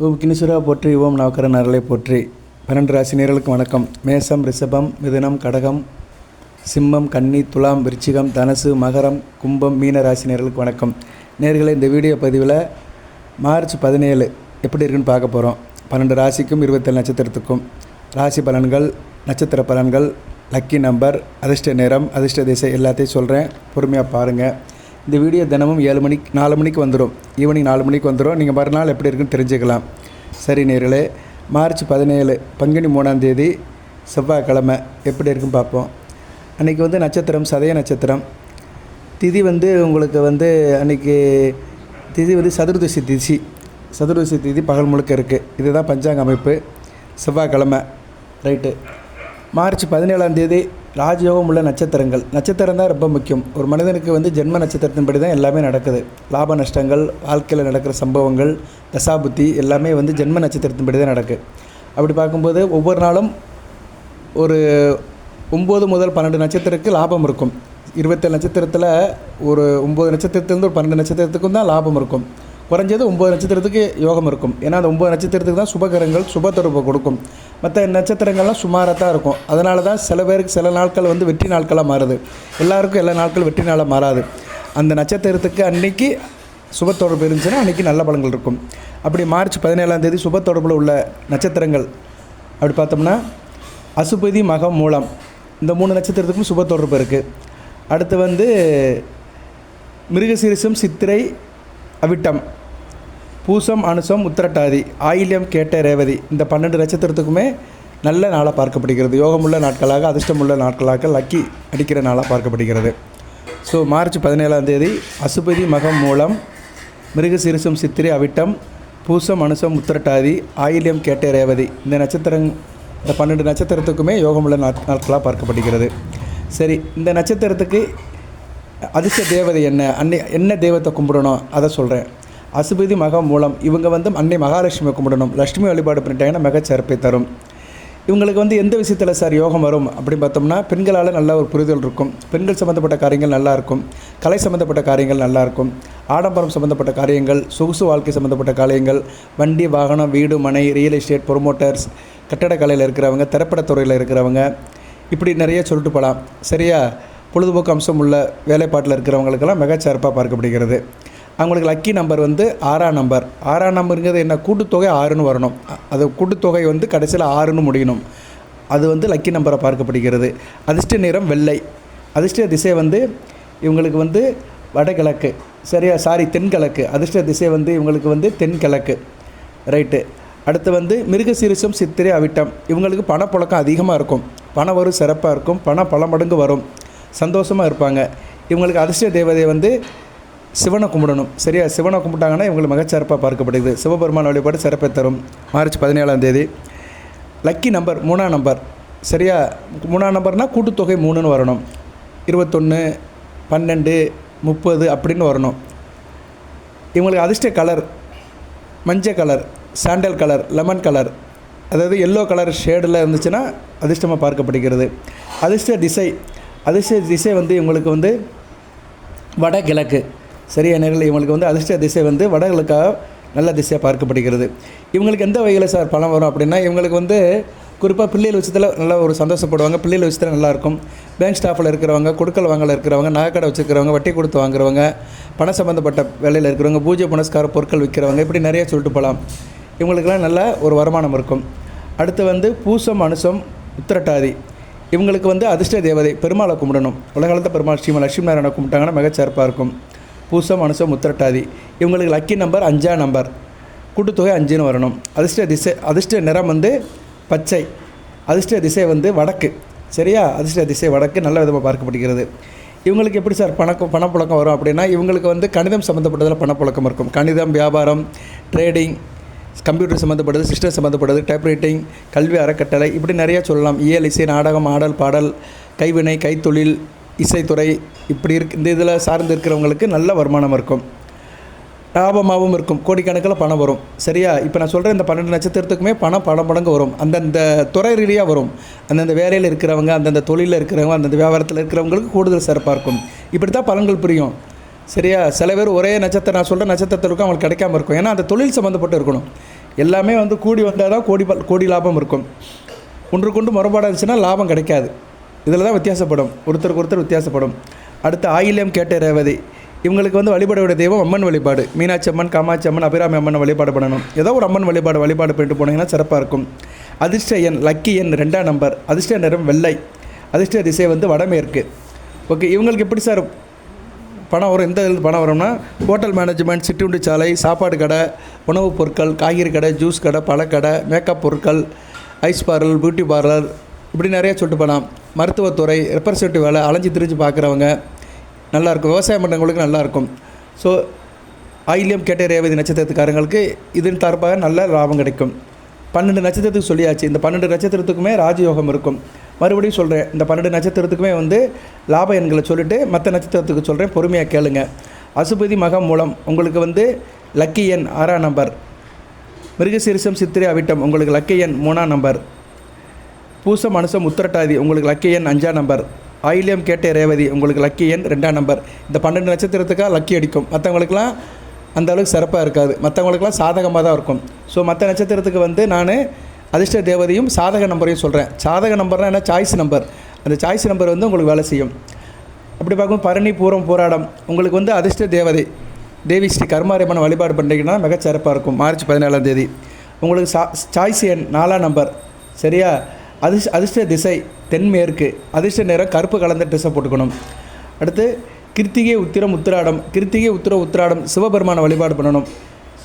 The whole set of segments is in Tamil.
ஓம் கினிசுரா போற்றி, ஓம் நவக்கரன் அருளை போற்றி. 12 ராசி நேயர்களுக்கு வணக்கம். மேசம், ரிஷபம், மிதுனம், கடகம், சிம்மம், கன்னி, துலாம், விருச்சிகம், தனுசு, மகரம், கும்பம், மீன ராசி நேயர்களுக்கு வணக்கம். நேயர்களே, இந்த வீடியோ பதிவில் மார்ச் 17 எப்படி இருக்குன்னு பார்க்க போகிறோம். 12 ராசிக்கும் 27 நட்சத்திரத்துக்கும் ராசி பலன்கள், நட்சத்திர பலன்கள், லக்கி நம்பர், அதிர்ஷ்ட நேரம், அதிர்ஷ்ட திசை எல்லாத்தையும் சொல்கிறேன். பொறுமையாக பாருங்கள். இந்த வீடியோ தினமும் 4 மணிக்கு வந்துடும். ஈவினிங் 4 மணிக்கு வந்துடும். நீங்கள் மறுநாள் எப்படி இருக்குன்னு தெரிஞ்சுக்கலாம். சரி நேயர்களே, மார்ச் 17 பங்குனி 3ஆம் தேதி செவ்வாய்க்கிழமை எப்படி இருக்குன்னு பார்ப்போம். அன்றைக்கி நட்சத்திரம் சதய நட்சத்திரம். திதி உங்களுக்கு அன்றைக்கி திதி சதுர்தசி திதி பகல் முழுக்க இருக்குது. இதுதான் பஞ்சாங்க அமைப்பு. செவ்வாய்க்கிழமை ரைட்டு. மார்ச் 17ஆம் தேதி ராஜயோகம் உள்ள நட்சத்திரம் தான் ரொம்ப முக்கியம். ஒரு மனிதனுக்கு ஜென்ம நட்சத்திரத்தின்படி தான் எல்லாமே நடக்குது. லாப நஷ்டங்கள், வாழ்க்கையில் நடக்கிற சம்பவங்கள், தசாபுத்தி எல்லாமே ஜென்ம நட்சத்திரத்தின்படி தான் நடக்குது. அப்படி பார்க்கும்போது ஒவ்வொரு நாளும் ஒரு 9 முதல் 12 நட்சத்திரத்துக்கு லாபம் இருக்கும். 27 நட்சத்திரத்தில் ஒரு 9 நட்சத்திரத்துலேருந்து ஒரு 12 நட்சத்திரத்துக்கும் தான் லாபம் இருக்கும். குறைஞ்சது 9 நட்சத்திரத்துக்கு யோகம் இருக்கும். ஏன்னா அந்த 9 நட்சத்திரத்துக்கு தான் சுபகரங்கள் சுப தொடர்பை கொடுக்கும். மற்ற நட்சத்திரங்கள்லாம் சுமாராக தான் இருக்கும். அதனால தான் சில பேருக்கு சில நாட்கள் வெற்றி நாட்களாக மாறுது. எல்லாருக்கும் எல்லா நாட்களும் வெற்றி நாளாக மாறாது. அந்த நட்சத்திரத்துக்கு அன்றைக்கி சுப தொடர்பு இருந்துச்சுன்னா அன்றைக்கி நல்ல பலன்கள் இருக்கும். அப்படி மார்ச் 17ஆம் தேதி சுப தொடர்பில் உள்ள நட்சத்திரங்கள் அப்படி பார்த்தோம்னா அசுபதி, மகம், மூலம் இந்த 3 நட்சத்திரத்துக்கும் சுப தொடர்பு இருக்குது. அடுத்து மிருகசீரிஷம், சித்திரை, அவிட்டம், பூசம், அனுசம், உத்திரட்டாதி, ஆயில்யம், கேட்ட, ரேவதி இந்த 12 நட்சத்திரத்துக்குமே நல்ல நாளாக பார்க்கப்படுகிறது. யோகமுள்ள நாட்களாக, அதிர்ஷ்டமுள்ள நாட்களாக, லக்கி அடிக்கிற நாளாக பார்க்கப்படுகிறது. ஸோ மார்ச் 17ஆம் தேதி அசுபதி, மகம், மூலம், மிருகசீரிஷம், சித்திரை, அவிட்டம், பூசம், அனுசம், உத்திரட்டாதி, ஆயில்யம், கேட்ட, ரேவதி இந்த 12 நட்சத்திரத்துக்குமே யோகமுள்ள நாட்களாக பார்க்கப்படுகிறது. சரி, இந்த நட்சத்திரத்துக்கு அதிர்ஷ்ட தேவதை என்ன தெய்வத்தை கும்பிடணும் அதை சொல்கிறேன். அசுபதி, மகம், மூலம் இவங்க அன்னை மகாலட்சுமியை கும்பிடணும். லட்சுமி வழிபாடு பண்ணிட்டாங்கன்னா மிகச்சிறப்பை தரும். இவங்களுக்கு எந்த விஷயத்தில் சார் யோகம் வரும் அப்படின்னு பார்த்தோம்னா, பெண்களால் நல்ல ஒரு புரிதல் இருக்கும். பெண்கள் சம்மந்தப்பட்ட காரியங்கள் நல்லாயிருக்கும். கலை சம்மந்தப்பட்ட காரியங்கள் நல்லாயிருக்கும். ஆடம்பரம் சம்மந்தப்பட்ட காரியங்கள், சொகுசு வாழ்க்கை சம்மந்தப்பட்ட காரியங்கள், வண்டி, வாகனம், வீடு, மனை, ரியல் எஸ்டேட், ப்ரொமோட்டர்ஸ், கட்டடக்கலையில் இருக்கிறவங்க, திரைப்படத்துறையில் இருக்கிறவங்க, இப்படி நிறைய சொல்லிட்டு போகலாம். சரியா? பொழுதுபோக்கு அம்சம் உள்ள வேலைப்பாட்டில் இருக்கிறவங்களுக்கெல்லாம் மிகச்சிறப்பாக பார்க்கப்படுகிறது. அவங்களுக்கு லக்கி நம்பர் 6ஆம் நம்பர். 6ஆம் நம்பருங்கிறது என்ன? கூட்டுத்தொகை 6ன்னு வரணும். அது கூட்டுத்தொகை கடைசியில் 6ன்னு முடியணும். அது லக்கி நம்பரை பார்க்கப்படுகிறது. அதிர்ஷ்ட நிறம் வெள்ளை. அதிர்ஷ்ட திசை இவங்களுக்கு வடகிழக்கு. சரியா? தென்கிழக்கு. அதிர்ஷ்ட திசை இவங்களுக்கு தென்கிழக்கு. ரைட்டு. அடுத்து மிருகசீரிஷம், சித்திரை, அவிட்டம் இவங்களுக்கு பணப்புழக்கம் அதிகமாக இருக்கும். பணம் வரும் சிறப்பாக இருக்கும். பணம் பல மடங்கு வரும். சந்தோஷமாக இருப்பாங்க. இவங்களுக்கு அதிர்ஷ்ட தேவதை சிவனை கும்பிடணும். சரியா? சிவனை கும்பிட்டாங்கன்னா இவங்களுக்கு மிகச்சிறப்பாக பார்க்கப்படுது. சிவபெருமான வழிபாடு சிறப்பை தரும். மார்ச் 17ஆம் தேதி லக்கி நம்பர் 3ஆம் நம்பர். சரியா? 3ஆம் நம்பர்னால் கூட்டுத்தொகை 3ன்னு வரணும். 21, 12, 30 அப்படின்னு வரணும். இவங்களுக்கு அதிர்ஷ்ட கலர் மஞ்சள் colour, sandal colour, lemon colour, அதாவது எல்லோ கலர் ஷேடில் இருந்துச்சுன்னா அதிர்ஷ்டமாக பார்க்கப்படுகிறது. அதிர்ஷ்ட திசை இவங்களுக்கு வடகிழக்கு. சரியா நேரில் இவங்களுக்கு அதிர்ஷ்ட திசை வடகிழக்காக நல்ல திசையாக பார்க்கப்படுகிறது. இவங்களுக்கு எந்த வகையில் சார் பணம் வரும் அப்படின்னா, இவங்களுக்கு குறிப்பாக பிள்ளைகள் விஷயத்தில் நல்லா ஒரு சந்தோஷப்படுவாங்க. பிள்ளைகள் விஷயத்தில் நல்லாயிருக்கும். பேங்க் ஸ்டாஃபில் இருக்கிறவங்க, கொடுக்கல் வாங்கல இருக்கிறவங்க, நகைக்கடை வச்சுருக்கிறவங்க, வட்டி கொடுத்து வாங்குறவங்க, பணம் சம்மந்தப்பட்ட வேலையில் இருக்கிறவங்க, பூஜை புனஸ்கார பொருட்கள் விற்கிறவங்க, இப்படி நிறைய சொல்லிட்டு போகலாம். இவங்களுக்கெல்லாம் நல்ல ஒரு வருமானம் இருக்கும். அடுத்து பூசம், அனுசம், உத்திரட்டாதி இவங்களுக்கு அதிர்ஷ்ட தேவதை பெருமாளை கும்பிடணும். உலகளந்த பெருமாள் ஸ்ரீ லட்சுமி நாராயணனை கும்பிட்டாங்கன்னா மிகச்சிறப்பாக இருக்கும். பூசம், அனுசம், உத்திரட்டாதி இவங்களுக்கு லக்கி நம்பர் 5ஆம் நம்பர். கூட்டுத்தொகை 5ன்னு வரணும். அதிர்ஷ்ட நிறம் பச்சை. அதிர்ஷ்ட திசை வடக்கு. சரியா? அதிர்ஷ்ட திசை வடக்கு நல்ல விதமாக பார்க்கப்படுகிறது. இவங்களுக்கு எப்படி சார் பணப்புழக்கம் வரும் அப்படின்னா, இவங்களுக்கு கணிதம் சம்மந்தப்பட்டதில் பணப்புழக்கம் இருக்கும். கணிதம், வியாபாரம், ட்ரேடிங், கம்ப்யூட்டர் சம்மந்தப்பட்டது, சிஸ்டம் சம்மந்தப்பட்டது, டைப்ரைட்டிங், கல்வி அறக்கட்டளை, இப்படி நிறையா சொல்லலாம். இயல், இசை, நாடகம், ஆடல், பாடல், கைவினை, கைத்தொழில், இசைத்துறை, இப்படி இந்த இதில் சார்ந்து இருக்கிறவங்களுக்கு நல்ல வருமானம் இருக்கும். லாபமாகவும் இருக்கும், கோடிக்கணக்கில் பணம் வரும். சரியா? இப்போ நான் சொல்கிறேன், இந்த 12 நட்சத்திரத்துக்குமே பணம் பல மடங்கு வரும். அந்தந்த துறை ரீதியாக வரும். அந்தந்த வேலையில் இருக்கிறவங்க, அந்தந்த தொழிலில் இருக்கிறவங்க, அந்தந்த வியாபாரத்தில் இருக்கிறவங்களுக்கு கூடுதல் சிறப்பாக இருக்கும். இப்படி தான் பலன்கள் புரியும். சரியா? சில பேர் ஒரே நட்சத்திரம், நான் சொல்கிற நட்சத்திரத்திற்கும் அவங்களுக்கு கிடைக்காம இருக்கும். ஏன்னா அந்த தொழில் சம்மந்தப்பட்டு இருக்கணும். எல்லாமே வந்து கூடி வந்தால் தான் கோடி லாபம் இருக்கும். ஒன்றுக்கொண்டு முரண்பாடாக இருந்துச்சுன்னா லாபம் கிடைக்காது. இதில் தான் வித்தியாசப்படும், ஒருத்தருக்கு ஒருத்தர் வித்தியாசப்படும். அடுத்து ஆயில்யம் கேட்ட ரேவதி, இவங்களுக்கு வந்து வழிபடக்கூடிய தெய்வம் அம்மன் வழிபாடு. மீனாட்சி அம்மன், காமாட்சி அம்மன், அபிராமி அம்மன் வழிபாடு பண்ணணும். ஏதோ ஒரு அம்மன் வழிபாடு பண்ணிட்டு போனீங்கன்னா சிறப்பாக இருக்கும். அதிர்ஷ்ட எண் லக்கி எண் 2ஆம் நம்பர். அதிர்ஷ்ட நிறம் வெள்ளை. அதிர்ஷ்ட திசை வந்து வடமேற்கு. ஓகே, இவங்களுக்கு எப்படி சார் பணம் வரும்? எந்த இதில் பணம் வரும்னா, ஹோட்டல் மேனேஜ்மெண்ட், சிற்றுண்டி சாலை, சாப்பாடு கடை, உணவுப் பொருட்கள், காய்கறி கடை, ஜூஸ் கடை, பழக்கடை, மேக்கப் பொருட்கள், ஐஸ் பார்லர், பியூட்டி பார்லர், இப்படி நிறையா சொல்லிட்டு போகலாம். மருத்துவத்துறை, ரெப்ரசன்டேட்டிவ் வேலை, அலைஞ்சி திரிஞ்சு பார்க்குறவங்க நல்லாயிருக்கும். விவசாயம் பண்ணுறவங்களுக்கு நல்லாயிருக்கும். ஸோ ஆயில்யம் கேட்ட ரேவதி நட்சத்திரத்துக்காரங்களுக்கு இதன் தரப்பாக நல்ல லாபம் கிடைக்கும். 12 நட்சத்திரத்துக்கு சொல்லியாச்சு. இந்த 12 நட்சத்திரத்துக்குமே ராஜயோகம் இருக்கும். மறுபடியும் சொல்கிறேன், இந்த 12 நட்சத்திரத்துக்குமே வந்து லாப எண்களை சொல்லிவிட்டு மற்ற நட்சத்திரத்துக்கு சொல்கிறேன், பொறுமையாக கேளுங்க. அசுபதி மகம் மூலம் உங்களுக்கு வந்து லக்கி எண் 6ஆம் நம்பர். மிருகசீரிசம், சித்திரை, அவிட்டம் உங்களுக்கு லக்கி எண் 3ஆம் நம்பர். பூசம், அனுசம், உத்திரட்டாதி உங்களுக்கு லக்கி எண் 5ஆம் நம்பர். ஆயில்யம் கேட்ட ரேவதி உங்களுக்கு லக்கி எண் 2ஆம் நம்பர். இந்த 12 நட்சத்திரத்துக்காக லக்கி அடிக்கும். மற்றவங்களுக்குலாம் அந்த அளவுக்கு சிறப்பாக இருக்காது. மற்றவங்களுக்குலாம் சாதகமாக தான் இருக்கும். ஸோ மற்ற நட்சத்திரத்துக்கு வந்து நான் அதிர்ஷ்ட தேவதையும் சாதக நம்பரையும் சொல்கிறேன். சாதக நம்பர்னால் என்ன? Choice number. அந்த சாய்ஸ் நம்பர் வந்து உங்களுக்கு வேலை செய்யும். அப்படி பார்க்கும்போது பரணி, பூரம், போராடம் உங்களுக்கு வந்து அதிர்ஷ்ட தேவதை தேவி ஸ்ரீ கர்மாரியம்மன் வழிபாடு பண்ணிங்கன்னா மிகச்சிறப்பாக இருக்கும். மார்ச் 17ஆம் தேதி உங்களுக்கு சாய்ஸ் எண் 4ஆம் நம்பர். சரியா? அதிர்ஷ்ட திசை தென்மேற்கு. அதிர்ஷ்ட நிறம் கருப்பு கலந்த ட்ரெஸ்ஸை போட்டுக்கணும். அடுத்து கிருத்திகை, உத்திரம், உத்திராடம். கிருத்திகை, உத்திராடம் சிவபெருமான வழிபாடு பண்ணணும்.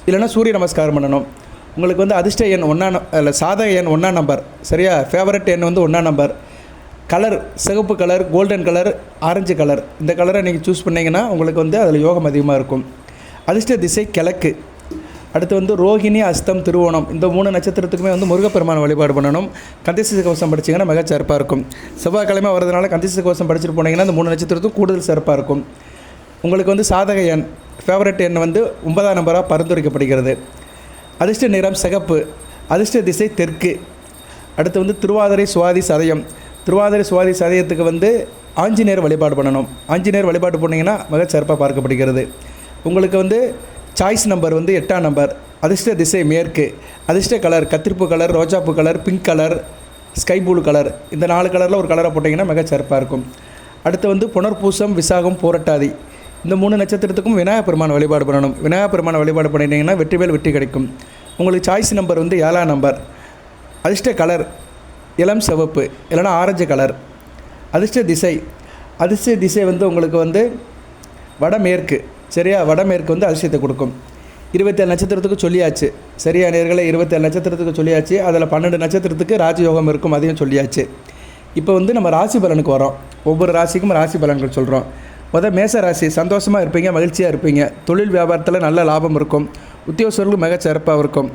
இல்லைன்னா சூரிய நமஸ்காரம் பண்ணணும். உங்களுக்கு வந்து அதிர்ஷ்ட எண் 1 சாதக எண் 1ஆம் நம்பர். சரியா? ஃபேவரட் எண் வந்து 1ஆம் நம்பர். கலர் சிகப்பு colour, golden colour, orange colour. இந்த கலரை நீங்கள் சூஸ் பண்ணிங்கன்னா உங்களுக்கு வந்து அதில் யோகம் அதிகமாக இருக்கும். அதிர்ஷ்ட திசை கிழக்கு. அடுத்து வந்து ரோகிணி, அஸ்தம், திருவோணம் இந்த 3 நட்சத்திரத்துக்குமே வந்து முருகப்பெருமான வழிபாடு பண்ணணும். கந்தசஷ்டி கவசம் படிச்சிங்கன்னா மிக சிறப்பாக இருக்கும். செவ்வாய்க்கிழமை வரதுனால கந்தசஷ்டி கவசம் படிச்சுட்டு போனீங்கன்னா இந்த 3 நட்சத்திரத்துக்கும் கூடுதல் சிறப்பாக இருக்கும். உங்களுக்கு வந்து சாதக எண் ஃபேவரட் எண் வந்து 9ஆம் நம்பராக பரிந்துரைக்கப்படுகிறது. அதிர்ஷ்ட நிறம் சிகப்பு. அதிர்ஷ்ட திசை தெற்கு. அடுத்து வந்து திருவாதிரை, சுவாதி, சதயம். திருவாதிரை, சுவாதி, சதயத்துக்கு வந்து ஆஞ்சநேயர் வழிபாடு பண்ணணும். ஆஞ்சநேயர் வழிபாடு பண்ணிங்கன்னா மிக சிறப்பாக பார்க்கப்படுகிறது. உங்களுக்கு வந்து சாய்ஸ் நம்பர் வந்து 8ஆம் நம்பர். அதிர்ஷ்ட திசை மேற்கு. அதிர்ஷ்ட கலர் கத்திரிப்பு கலர், ரோஜாப்பூ colour, pink colour, sky blue colour. இந்த 4 கலரில் ஒரு கலரை போட்டிங்கன்னா மிக சிறப்பாக இருக்கும். அடுத்து வந்து புனர்பூசம், விசாகம், போராட்டாதி இந்த 3 நட்சத்திரத்துக்கும் விநாயகப் பெருமான் வழிபாடு பண்ணணும். விநாயகப் பெருமான் வழிபாடு பண்ணிட்டீங்கன்னா வெற்றி மேல் வெற்றி கிடைக்கும். உங்களுக்கு சாய்ஸ் நம்பர் வந்து 7ஆம் நம்பர். அதிர்ஷ்ட கலர் இளம் சிவப்பு இல்லைனா ஆரஞ்சு கலர். அதிர்ஷ்ட திசை வந்து உங்களுக்கு வந்து வடமேற்கு. சரியா? வடமேற்கு வந்து அதிர்ஷ்டத்தை கொடுக்கும். 27 நட்சத்திரத்துக்கு சொல்லியாச்சு. சரியா நேயர்களே? 27 நட்சத்திரத்துக்கு சொல்லியாச்சு. அதில் 12 நட்சத்திரத்துக்கு ராஜயோகம் இருக்கும், அதையும் சொல்லியாச்சு. இப்போ வந்து நம்ம ராசி பலனுக்கு வரோம். ஒவ்வொரு ராசிக்கும் ராசி பலன்கள் சொல்கிறோம். மேச ராசி சந்தோஷமாக இருப்பீங்க, மகிழ்ச்சியாக இருப்பீங்க. தொழில் வியாபாரத்தில் நல்ல லாபம் இருக்கும். உத்தியோகஸ்தர்களும் மிக சிறப்பாக இருக்கும்.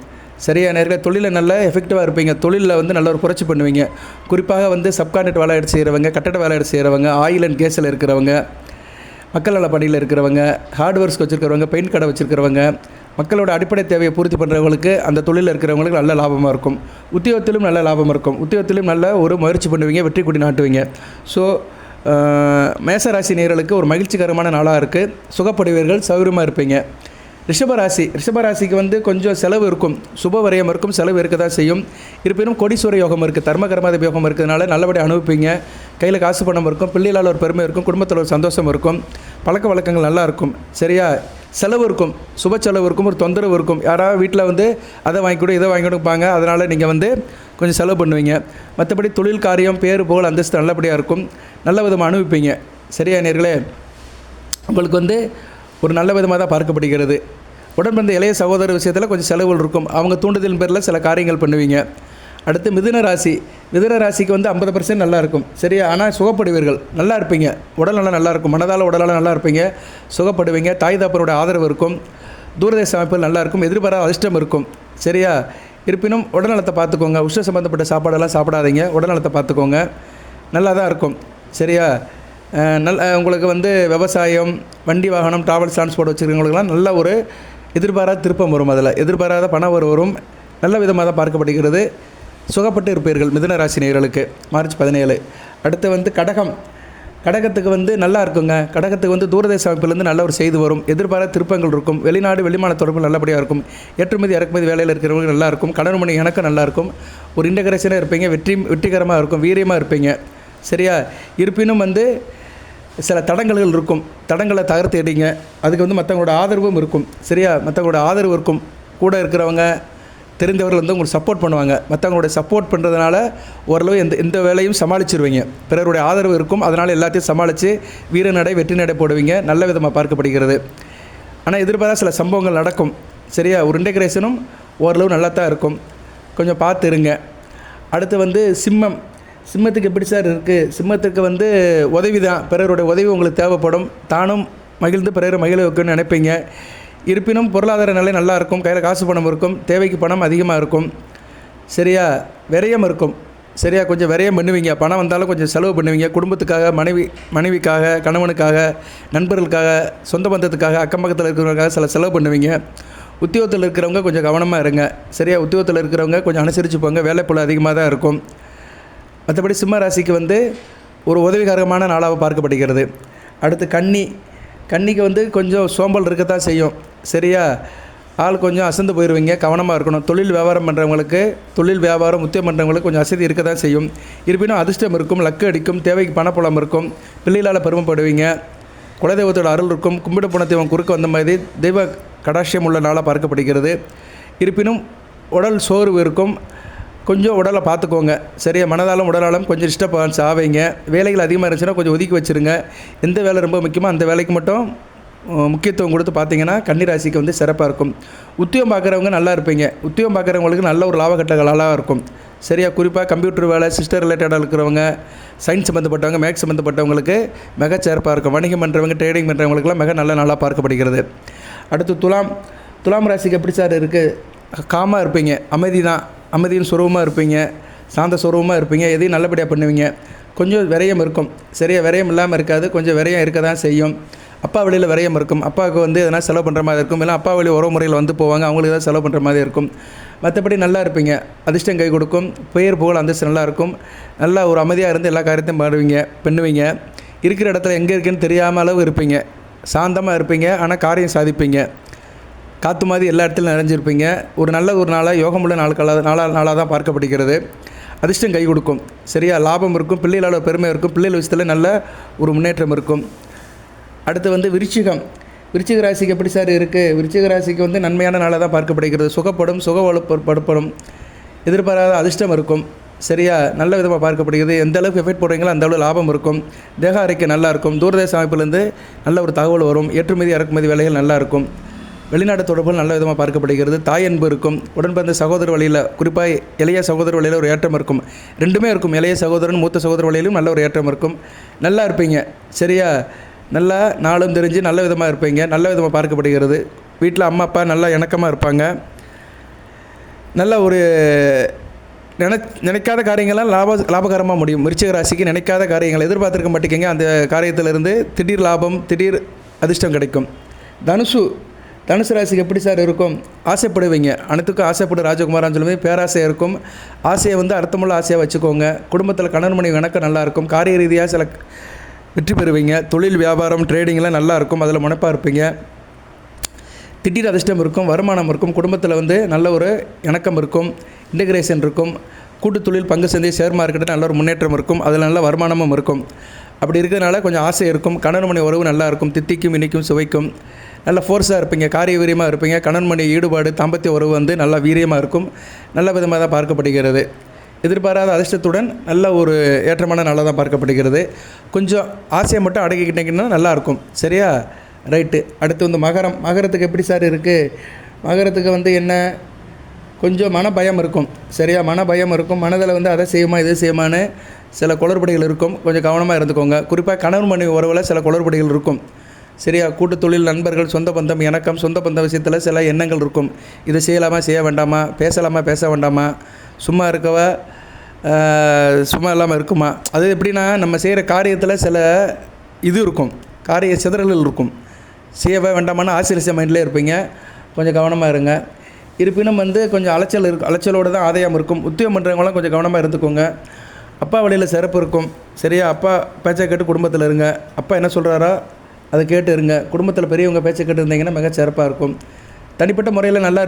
சரியா நேரத்தில் தொழிலில் நல்ல எஃபெக்டிவாக இருப்பீங்க. தொழிலில் வந்து நல்ல ஒரு புரட்சி பண்ணுவீங்க. குறிப்பாக வந்து சப்கான்ட்ராக்ட் வேலை எடுத்து செய்கிறவங்க, கட்டட வேலை எடுத்து செய்கிறவங்க, ஆயில் அண்ட் கேஸில் இருக்கிறவங்க, மக்கள் நல பணியில் இருக்கிறவங்க, ஹார்ட்வேர்ஸ்க்கு வச்சுருக்கிறவங்க, பெயிண்ட் கடை வச்சுருக்கிறவங்க, மக்களோட அடிப்படை தேவையை பூர்த்தி பண்ணுறவங்களுக்கு அந்த தொழிலில் இருக்கிறவங்களுக்கு நல்ல லாபமாக இருக்கும். உத்தியோகத்திலும் நல்ல லாபம் இருக்கும். உத்தியோகத்திலும் நல்ல ஒரு முயற்சி பண்ணுவீங்க, வெற்றி கொடி நாட்டுவீங்க. ஸோ மேசராசி நேயர்களுக்கு ஒரு மகிழ்ச்சிகரமான நாளாக இருக்குது. சுகப்படுவீர்கள், சௌகரியமாக இருப்பீங்க. ரிஷபராசிக்கு வந்து கொஞ்சம் செலவு இருக்கும், சுப வரையம் இருக்கும், செலவு இருக்க தான் செய்யும். இருப்பினும் கோடீஸ்வர யோகம் இருக்குது, தர்மகர்மாதி யோகம் இருக்கிறதுனால நல்லபடியாக அனுபவிப்பீங்க. கையில் காசு பணம் இருக்கும், பிள்ளைகளால் ஒரு பெருமை இருக்கும், குடும்பத்தில் ஒரு சந்தோஷம் இருக்கும், பழக்க வழக்கங்கள் நல்லா இருக்கும். சரியா? செலவு இருக்கும், சுப செலவு இருக்கும், ஒரு தொந்தரவு இருக்கும். யாராவது வீட்டில் வந்து அதை வாங்கி கொடு இதை வாங்கி கொடுப்பாங்க, அதனால் நீங்கள் வந்து கொஞ்சம் செலவு பண்ணுவீங்க. மற்றபடி தொழில் காரியம், பேர் புகழ், அந்தஸ்து நல்லபடியாக இருக்கும், நல்ல விதமாக அனுபவிப்பீங்க. சரியா நேர்களே? உங்களுக்கு வந்து ஒரு நல்ல விதமாக தான் பார்க்கப்படுகிறது. உடன் பிறந்த இளைய சகோதர விஷயத்தில் கொஞ்சம் செலவுகள் இருக்கும், அவங்க தூண்டுதலின் பேரில் சில காரியங்கள் பண்ணுவீங்க. அடுத்து மிதுன ராசிக்கு வந்து 50% நல்லா இருக்கும். சரியா? ஆனால் சுகப்படுவீர்கள், நல்லா இருப்பீங்க, உடல் நல்லா இருக்கும், மனதால் உடலால் நல்லா இருப்பீங்க, சுகப்படுவீங்க. தாய் தாப்பரோட ஆதரவு இருக்கும், தூரதேச அமைப்புகள் நல்லா இருக்கும், எதிர்பாராத அதிர்ஷ்டம் இருக்கும். சரியா? இருப்பினும் உடல்நலத்தை பார்த்துக்கோங்க, உஷ்ண சம்மந்தப்பட்ட சாப்பாடெல்லாம் சாப்பிடாதீங்க, உடல்நலத்தை பார்த்துக்கோங்க, நல்லா தான் இருக்கும். சரியா? உங்களுக்கு வந்து விவசாயம், வண்டி வாகனம், ட்ராவல்ஸ், டிரான்ஸ்போர்ட் வச்சுருக்கவங்களுக்குலாம் நல்ல ஒரு எதிர்பாராத திருப்பம் வரும், அதில் எதிர்பாராத பண வரும் நல்ல விதமாக தான் பார்க்கப்படுகிறது. சுகப்பட்டு இருப்பீர்கள் மிதுன ராசி நேயர்களுக்கு மார்ச் 17. அடுத்து வந்து கடகத்துக்கு வந்து நல்லா இருக்குங்க. கடகத்துக்கு வந்து தூரதேச அமைப்பிலேருந்து நல்ல ஒரு செய்தி வரும். எதிர்பாராத திருப்பங்கள் இருக்கும். வெளிநாடு வெளிமான தொடர்பு நல்லபடியாக இருக்கும். ஏற்றுமதி இறக்குமதி வேலையில் இருக்கிறவங்க நல்லாயிருக்கும். கடன் மணி எனக்கும் நல்லாயிருக்கும். ஒரு இன்டகிரேஷனாக இருப்பீங்க. வெற்றிகரமாக இருக்கும். வீரியமாக இருப்பீங்க. சரியா? இருப்பினும் வந்து சில தடங்கல்கள் இருக்கும். தடங்களை தகர்த்திடுங்க. அதுக்கு வந்து மற்றவங்களோட ஆதரவும் இருக்கும். சரியா? மற்றவங்களோட ஆதரவு இருக்கும். கூட இருக்கிறவங்க தெரிந்தவர்கள் வந்து உங்களுக்கு சப்போர்ட் பண்ணுவாங்க. மற்றவங்களுடைய சப்போர்ட் பண்ணுறதுனால ஓரளவு எந்த வேலையும் சமாளிச்சிருவீங்க. பிறருடைய ஆதரவு இருக்கும். அதனால் எல்லாத்தையும் சமாளித்து வீர நடை வெற்றி நடை போடுவீங்க. நல்ல விதமாக பார்க்கப்படுகிறது. ஆனால் எதிர்பாராத சில சம்பவங்கள் நடக்கும். சரியா? ஒரு இன்டகிரேஷனும் ஓரளவு நல்லா தான் இருக்கும். கொஞ்சம் பார்த்து இருங்க. அடுத்து வந்து சிம்மத்துக்கு எப்படி சார் இருக்குது? சிம்மத்துக்கு வந்து உதவி தான். பிறருடைய உதவி உங்களுக்கு தேவைப்படும். தானும் மகிழ்ந்து பிறரை மகிழ வைக்கணும்னு நினைப்பீங்க. இருப்பினும் பொருளாதார நிலை நல்லா இருக்கும். கையில் காசு பணம் இருக்கும். தேவைக்கு பணம் அதிகமாக இருக்கும். சரியா? விரயம் இருக்கும். சரியா? கொஞ்சம் விரயம் பண்ணுவீங்க. பணம் வந்தாலும் கொஞ்சம் செலவு பண்ணுவீங்க. குடும்பத்துக்காக, மனைவிக்காக, கணவனுக்காக, நண்பர்களுக்காக, சொந்த பந்தத்துக்காக, அக்கம் பக்கத்தில் இருக்கிறவங்களுக்காக சில செலவு பண்ணுவீங்க. உத்தியோகத்தில் இருக்கிறவங்க கொஞ்சம் கவனமாக இருங்க. சரியா? உத்தியோகத்தில் இருக்கிறவங்க கொஞ்சம் அனுசரித்து போங்க. வேலைப்பளு அதிகமாக தான் இருக்கும். மற்றபடி சிம்ம ராசிக்கு வந்து ஒரு உதவிகரமான நாளாக பார்க்கப்படுகிறது. அடுத்து கன்னிக்கு வந்து கொஞ்சம் சோம்பல் இருக்கத்தான் செய்யும். சரியா? ஆள் கொஞ்சம் அசந்து போயிடுவீங்க. கவனமாக இருக்கணும். தொழில் வியாபாரம் பண்ணுறவங்களுக்கு, தொழில் வியாபாரம் உத்தியம் பண்ணுறவங்களுக்கு கொஞ்சம் அசதி இருக்க தான் செய்யும். இருப்பினும் அதிர்ஷ்டம் இருக்கும். லக்கு அடிக்கும். தேவைக்கு பணப்புலம் இருக்கும். பிள்ளைகளால் பெருமைப்படுவீங்க. குலதெய்வத்தோட அருள் இருக்கும். கும்பிட போன தெய்வம் குறுக்க வந்த மாதிரி தெய்வ கடாட்சியம் உள்ள நாளாக பார்க்கப்படுகிறது. இருப்பினும் உடல் சோர்வு இருக்கும். கொஞ்சம் உடலை பார்த்துக்கோங்க. சரியா? மனதாலும் உடலாலும் கொஞ்சம் டிஸ்டர்பன்ஸ் ஆவீங்க. வேலைகள் அதிகமாக இருந்துச்சுன்னா கொஞ்சம் ஒதுக்கி வச்சுருங்க. எந்த வேலை ரொம்ப முக்கியமோ அந்த வேலைக்கு மட்டும் முக்கியத்துவம் கொடுத்து பார்த்தீங்கன்னா கன்னிராசிக்கு வந்து சிறப்பாக இருக்கும். உத்தியோகம் பார்க்குறவங்க நல்லா இருப்பீங்க. உத்தியோகம் பார்க்குறவங்களுக்கு நல்ல ஒரு லாபகட்டங்களாக இருக்கும். சரியா? குறிப்பாக கம்ப்யூட்டர் வேலை, சிஸ்டர் ரிலேட்டடாக இருக்கிறவங்க, சயின்ஸ் சம்மந்தப்பட்டவங்க, மேக்ஸ் சம்மந்தப்பட்டவங்களுக்கு மிக சிறப்பாக இருக்கும். வணிகம் பண்ணுறவங்க, ட்ரேடிங் பண்ணுறவங்களுக்குலாம் மிக நல்ல நாளாக பார்க்கப்படுகிறது. அடுத்து துலாம் ராசிக்கு எப்படி சார் இருக்குது? காமாக இருப்பீங்க. அமைதியின் சுரூபமாக இருப்பீங்க. சாந்த சுரூபமாக இருப்பீங்க. எதையும் நல்லபடியாக பண்ணுவீங்க. கொஞ்சம் விரயம் இருக்கும். சரியா? விரயம் இல்லாமல் இருக்காது. கொஞ்சம் விரயம் இருக்க தான் செய்யும். அப்பா வழியில் விரயம் இருக்கும். அப்பாவுக்கு வந்து எதனா செலவு பண்ணுற மாதிரி இருக்கும். இல்லை அப்பா வழி உறவு முறையில் வந்து போவாங்க. அவங்களுக்கு எதாவது செலவு பண்ணுற மாதிரி இருக்கும். மற்றபடி நல்லா இருப்பீங்க. அதிர்ஷ்டம் கை கொடுக்கும். பெயர் புகழ் அந்தஸ்து நல்லாயிருக்கும். நல்லா ஒரு அமைதியாக இருந்து எல்லா காரியத்தையும் பண்ணுவீங்க. இருக்கிற இடத்துல எங்கே இருக்குன்னு தெரியாமல் அளவு இருப்பீங்க. சாந்தமாக இருப்பீங்க. ஆனால் காரியம் சாதிப்பீங்க. காற்று மாதிரி எல்லா இடத்துலையும் நிறைஞ்சிருப்பீங்க. ஒரு நாளாக யோகமுள்ள நாளாக தான் பார்க்கப்படுகிறது. அதிர்ஷ்டம் கை கொடுக்கும். சரியா? லாபம் இருக்கும். பிள்ளைகளோட பெருமை இருக்கும். பிள்ளைகள் விஷயத்தில் நல்ல ஒரு முன்னேற்றம் இருக்கும். அடுத்து வந்து விருச்சிக ராசிக்கு எப்படி சார் இருக்குது? விருச்சிக ராசிக்கு வந்து நன்மையான நாளாக தான் பார்க்கப்படுகிறது. சுகப்படும், சுகப்படுப்படும். எதிர்பாராத அதிர்ஷ்டம் இருக்கும். சரியா? நல்ல விதமாக பார்க்கப்படுகிறது. எந்த அளவுக்கு எஃபெக்ட் போடுறீங்களோ அந்த அளவு லாபம் இருக்கும். தேக ஆரோக்கியம் நல்லாயிருக்கும். தூரதேச அமைப்பிலேருந்து நல்ல ஒரு தகவல் வரும். ஏற்றுமதி இறக்குமதி வேலைகள் நல்லாயிருக்கும். வெளிநாட்டு தொடர்புகள் நல்ல விதமாக பார்க்கப்படுகிறது. தாய் அன்பு இருக்கும். உடன்பிறந்த சகோதர வழியில், குறிப்பாக இளைய சகோதர வழியில் ஒரு ஏற்றம் இருக்கும். ரெண்டுமே இருக்கும். இளைய சகோதரன் மூத்த சகோதர வழியிலும் நல்ல ஒரு ஏற்றம் இருக்கும். நல்லா இருப்பீங்க. சரியா? நல்லா நாளும் தெரிஞ்சு நல்ல விதமாக இருப்பீங்க. நல்ல விதமாக பார்க்கப்படுகிறது. வீட்டில் அம்மா அப்பா நல்லா இணக்கமாக இருப்பாங்க. நல்ல ஒரு நினைக்காத காரியங்கள்லாம் லாபகரமாக முடியும். விருச்சிக ராசிக்கு நினைக்காத காரியங்கள் எதிர்பார்த்துருக்க மாட்டேங்க. அந்த காரியத்திலிருந்து திடீர் லாபம், திடீர் அதிர்ஷ்டம் கிடைக்கும். தனுசு ராசிக்கு எப்படி சார் இருக்கும்? ஆசைப்படுவீங்க. அனைத்துக்கும் ஆசைப்படும் ராஜகுமாரான்னு சொல்லும்போது பேராசையாக இருக்கும். ஆசையை வந்து அர்த்தமுள்ள ஆசையாக வச்சுக்கோங்க. குடும்பத்தில் கணவன் மனைவி வணக்கம் நல்லாயிருக்கும். காரிய ரீதியாக சில வெற்றி பெறுவீங்க. தொழில் வியாபாரம் ட்ரேடிங்லாம் நல்லாயிருக்கும். அதில் முனைப்பாக இருப்பீங்க. திடீர் அதிர்ஷ்டம் இருக்கும். வருமானம் இருக்கும். குடும்பத்தில் வந்து நல்ல ஒரு இணக்கம் இருக்கும். இன்டகிரேஷன் இருக்கும். கூட்டு தொழில், பங்கு சந்தை, ஷேர் மார்க்கெட்டு நல்ல ஒரு முன்னேற்றம் இருக்கும். அதில் நல்ல வருமானமும் இருக்கும். அப்படி இருக்கிறதுனால கொஞ்சம் ஆசை இருக்கும். கணவன் மனைவி உறவு நல்லாயிருக்கும். தித்திக்கும், இனிக்கும், சுவைக்கும். நல்ல ஃபோர்ஸாக இருப்பீங்க. காரிய வீரியமாக இருப்பீங்க. கணவன் மனைவி ஈடுபாடு, தாம்பத்திய உறவு வந்து நல்லா வீரியமாக இருக்கும். நல்ல விதமாக தான் பார்க்கப்படுகிறது. எதிர்பாராத அதிர்ஷ்டத்துடன் நல்ல ஒரு ஏற்றமான நாளாக தான் பார்க்கப்படுகிறது. கொஞ்சம் ஆசையை மட்டும் அடக்கிக்கிட்டிங்கன்னா நல்லாயிருக்கும். சரியா? ரைட்டு. அடுத்து வந்து மகரத்துக்கு எப்படி சார் இருக்குது? மகரத்துக்கு வந்து என்ன, கொஞ்சம் மன பயம் இருக்கும். சரியா? மன பயம் இருக்கும். மனதில் வந்து அதை செய்யுமா இது செய்யுமான்னு சில குளறுபடிகள் இருக்கும். கொஞ்சம் கவனமாக இருந்துக்கோங்க. குறிப்பாக கணவன் மனைவி உறவில் சில குளறுபடிகள் இருக்கும். சரியா? கூட்டு தொழில், நண்பர்கள், சொந்த பந்தம், இணக்கம், சொந்த பந்த விஷயத்தில் சில எண்ணங்கள் இருக்கும். இதை செய்யலாமா செய்ய வேண்டாமா, பேசலாமா பேச வேண்டாமா, சும்மா இருக்கவா சும்மா இல்லாமல் இருக்குமா. அது எப்படின்னா நம்ம செய்கிற காரியத்தில் சில இது இருக்கும். காரிய சிதறல்கள் இருக்கும். செய்யவே வேண்டாமான்னு ஆசிரியர் மைண்ட்லேயே இருப்பீங்க. கொஞ்சம் கவனமாக இருங்க. இருப்பினும் வந்து கொஞ்சம் அலைச்சலோடு தான் ஆதாயம் இருக்கும். உத்தியோகம் பண்ணுறவங்களாம் கொஞ்சம் கவனமாக இருந்துக்கோங்க. அப்பா வழியில் சிறப்பு இருக்கும். சரியா? அப்பா பேச்சை கேட்டு குடும்பத்தில் இருங்க. அப்பா என்ன சொல்கிறாரோ அதை கேட்டு இருங்க. குடும்பத்தில் பெரியவங்க பேச்சை கேட்டு இருந்தீங்கன்னா மிக சிறப்பாக இருக்கும். தனிப்பட்ட முறையில் நல்லா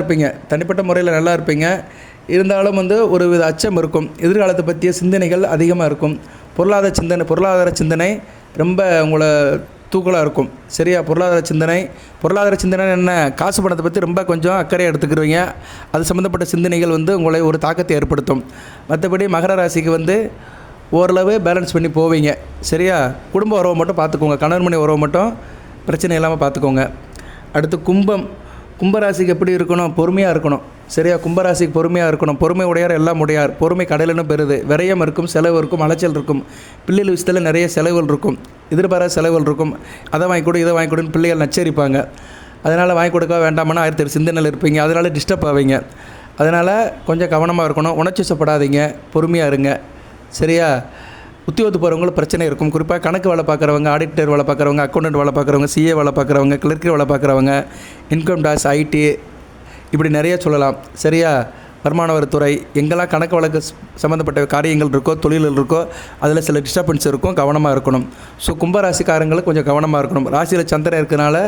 இருப்பீங்க. இருந்தாலும் வந்து ஒரு வித அச்சம் இருக்கும். எதிர்காலத்தை பற்றிய சிந்தனைகள் அதிகமாக இருக்கும். பொருளாதார சிந்தனை ரொம்ப உங்களை தூக்கலாக இருக்கும். சரியா? பொருளாதார சிந்தனை என்ன, காசு பணத்தை பற்றி ரொம்ப கொஞ்சம் அக்கறையாக எடுத்துக்கிடுவீங்க. அது சம்மந்தப்பட்ட சிந்தனைகள் வந்து உங்களை ஒரு தாக்கத்தை ஏற்படுத்தும். மற்றபடி மகர ராசிக்கு வந்து ஓரளவு பேலன்ஸ் பண்ணி போவீங்க. சரியா? குடும்ப உறவை மட்டும் பார்த்துக்கோங்க. கணவன் மனைவி உறவை மட்டும் பிரச்சனை இல்லாமல் பார்த்துக்கோங்க. அடுத்து கும்பராசிக்கு எப்படி இருக்கணும்? பொறுமையாக இருக்கணும். சரியா? கும்பராசிக்கு பொறுமையாக இருக்கணும். பொறுமை உடையார் எல்லாம் உடையார். பொறுமை கடலினும் பெறுது. விரயம் இருக்கும், செலவு இருக்கும், அலைச்சல் இருக்கும். பிள்ளைகள் விஷயத்தில் நிறைய செலவுகள் இருக்கும், எதிர்பாராத செலவுகள் இருக்கும். அதை வாங்கி கொடு, இதை வாங்கி கொடுன்னு பிள்ளைகள் நச்சரிப்பாங்க. அதனால் வாங்கி கொடுக்க வேண்டாமன்னா 1008 சிந்தனையில் இருப்பீங்க. அதனால் டிஸ்டர்ப் ஆவீங்க. அதனால் கொஞ்சம் கவனமாக இருக்கணும். உணர்ச்சிப்படாதீங்க, பொறுமையாக இருங்க. சரியா? உத்தியோகத்து போகிறவங்களுக்கு பிரச்சனை இருக்கும். குறிப்பாக கணக்கு வேலை பார்க்குறவங்க, ஆடிட்டர் வேலை பார்க்குறவங்க, அக்கௌண்டன்ட் வேலை பார்க்குறவங்க, சிஏ வேலை பார்க்குறவங்க, கிளர்க்கு வேலை பார்க்குறவங்க, இன்கம் டேக்ஸ், ஐடி, இப்படி நிறைய சொல்லலாம். சரியா? வருமான வரித்துறை, எங்கெல்லாம் கணக்கு வழக்கு சம்மந்தப்பட்ட காரியங்கள் இருக்கோ, தொழில்கள் இருக்கோ, அதில் சில டிஸ்டர்பன்ஸ் இருக்கும். கவனமாக இருக்கணும். ஸோ கும்பராசிக்காரங்களுக்கு கொஞ்சம் கவனமாக இருக்கணும். ராசியில் சந்திரன் இருக்கிறனால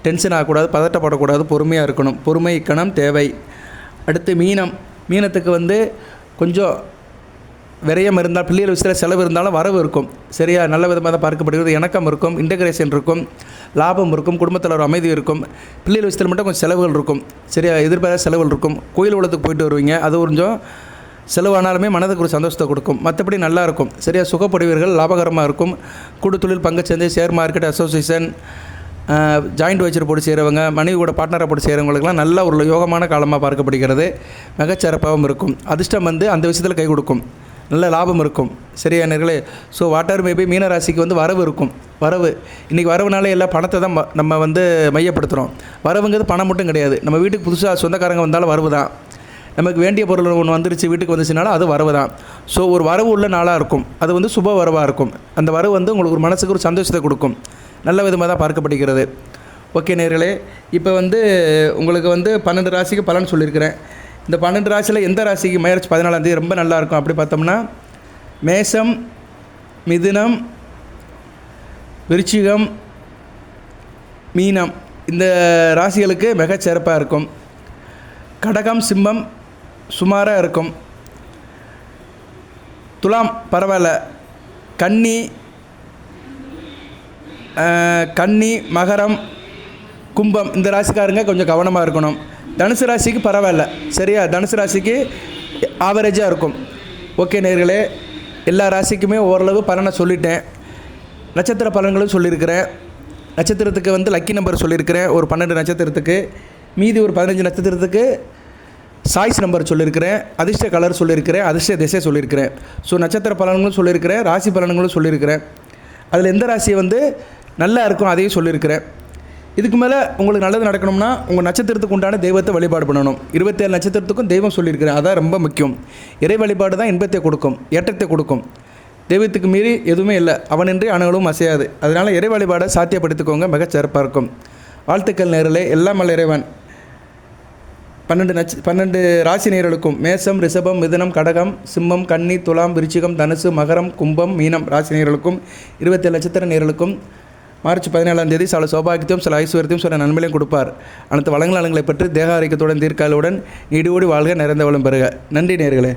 டென்ஷன் ஆகக்கூடாது, பதட்டப்படக்கூடாது, பொறுமையாக இருக்கணும். பொறுமை இக்கணம் தேவை. அடுத்து மீனத்துக்கு வந்து கொஞ்சம் விரயம் இருந்தால், பிள்ளைகள் விஷயத்தில் செலவு இருந்தாலும் வரவு இருக்கும். சரியா? நல்ல விதமாக தான் பார்க்கப்படுகிறது. இணக்கம் இருக்கும், இன்டகிரேஷன் இருக்கும், லாபம் இருக்கும், குடும்பத்தில் ஒரு அமைதி இருக்கும். பிள்ளைகள் விஷயத்தில் மட்டும் கொஞ்சம் செலவுகள் இருக்கும். சரியா? எதிர்பாராத செலவுகள் இருக்கும். கோயில் உலகத்துக்கு போயிட்டு வருவீங்க. அது கொஞ்சம் செலவானாலுமே மனதுக்கு ஒரு சந்தோஷத்தை கொடுக்கும். மற்றபடி நல்லாயிருக்கும். சரியா? சுகப்படுவீர்கள், லாபகரமாக இருக்கும். கூட்டு தொழில், பங்குச்சந்தை, share market, association, joint venture போட்டு செய்கிறவங்க, மனைவி கூட பார்ட்னராக போட்டு செய்கிறவங்களுக்குலாம் நல்ல ஒரு யோகமான காலமாக பார்க்கப்படுகிறது. மிகச்சிறப்பாகவும் இருக்கும். அதிர்ஷ்டம் வந்து அந்த விஷயத்தில் கை கொடுக்கும். நல்ல லாபம் இருக்கும். சரியா நேர்களே? ஸோ வாட்டர் மேபி மீன ராசிக்கு வந்து வரவு இருக்கும். இன்றைக்கி வரவுனாலே எல்லா பணத்தை தான் நம்ம வந்து மையப்படுத்துகிறோம். வரவுங்கிறது பணம் மட்டும் கிடையாது. நம்ம வீட்டுக்கு புதுசாக சொந்தக்காரங்க வந்தாலும் வரவு தான். நமக்கு வேண்டிய பொருள் ஒன்று வந்துருச்சு, வீட்டுக்கு வந்துச்சுனாலும் அது வரவு தான். ஸோ ஒரு வரவு உள்ள நாளாக இருக்கும். அது வந்து சுப வரவாக இருக்கும். அந்த வரவு வந்து உங்களுக்கு ஒரு மனசுக்கு ஒரு சந்தோஷத்தை கொடுக்கும். நல்ல விதமாக தான் பார்க்கப்படுகிறது. ஓகே நேர்களே, இப்போ வந்து உங்களுக்கு வந்து 12 ராசிக்கு பலன் சொல்லியிருக்கிறேன். இந்த 12 ராசியில் எந்த ராசிக்கு மார்ச் 14 ரொம்ப நல்லாயிருக்கும் அப்படி பார்த்தோம்னா, மேஷம், மிதுனம், விருச்சிகம், மீனம், இந்த ராசிகளுக்கு மிகச்சிறப்பாக இருக்கும். கடகம், சிம்மம் சுமாராக இருக்கும். துலாம் பரவாயில்ல. கன்னி, மகரம், கும்பம், இந்த ராசிக்காரங்க கொஞ்சம் கவனமாக இருக்கணும். தனுசு ராசிக்கு பரவாயில்ல. சரியா? தனுசு ராசிக்கு ஆவரேஜாக இருக்கும். ஓகே நேர்களே, எல்லா ராசிக்குமே ஓரளவு பலனை சொல்லிட்டேன். நட்சத்திர பலன்களும் சொல்லியிருக்கிறேன். நட்சத்திரத்துக்கு வந்து லக்கி நம்பர் சொல்லியிருக்கிறேன் ஒரு 12 நட்சத்திரத்துக்கு. மீதி ஒரு 15 நட்சத்திரத்துக்கு சாய்ஸ் நம்பர் சொல்லியிருக்கிறேன். அதிர்ஷ்ட கலர் சொல்லியிருக்கிறேன். அதிர்ஷ்ட திசை சொல்லியிருக்கிறேன். ஸோ நட்சத்திர பலன்களும் சொல்லியிருக்கிறேன், ராசி பலன்களும் சொல்லியிருக்கிறேன். அதில் எந்த ராசியை வந்து நல்லா இருக்கும் அதையும் சொல்லியிருக்கிறேன். இதுக்கு மேலே உங்களுக்கு நல்லது நடக்கணும்னா உங்கள் நட்சத்திரத்துக்கு உண்டான தெய்வத்தை வழிபாடு பண்ணணும். 27 நட்சத்திரத்துக்கும் தெய்வம் சொல்லியிருக்கிறேன். அதான் ரொம்ப முக்கியம். இறை வழிபாடு தான் இன்பத்தை கொடுக்கும், ஏற்றத்தை கொடுக்கும். தெய்வத்துக்கு மீறி எதுவுமே இல்லை. அவனின்றி அணுகளும் அசையாது. அதனால் இறை வழிபாடை சாத்தியப்படுத்திக்கோங்க. மிகச்சிறப்பாக இருக்கும். வாழ்த்துக்கள் நேரலே. எல்லாம் வல்ல இறைவன் 12 ராசி நேயர்களுக்கும், மேஷம், ரிஷபம், மிதுனம், கடகம், சிம்மம், கன்னி, துலாம், விருச்சிகம், தனுசு, மகரம், கும்பம், மீனம் ராசி நேயர்களுக்கும் 27 நட்சத்திர நேயர்களுக்கும் மார்ச் 17 சில சௌபாகியத்தையும் சில ஐஸ்வர்யத்தையும் சில நன்மையிலையும் கொடுப்பார். அனைத்து வளங்களை பெற்று தேக ஆரோக்கியத்துடன் தீர்க்காலுடன் நீடோடி வாழ்க, நிறைந்த வளம் பெறுக. நன்றி நேயர்களே.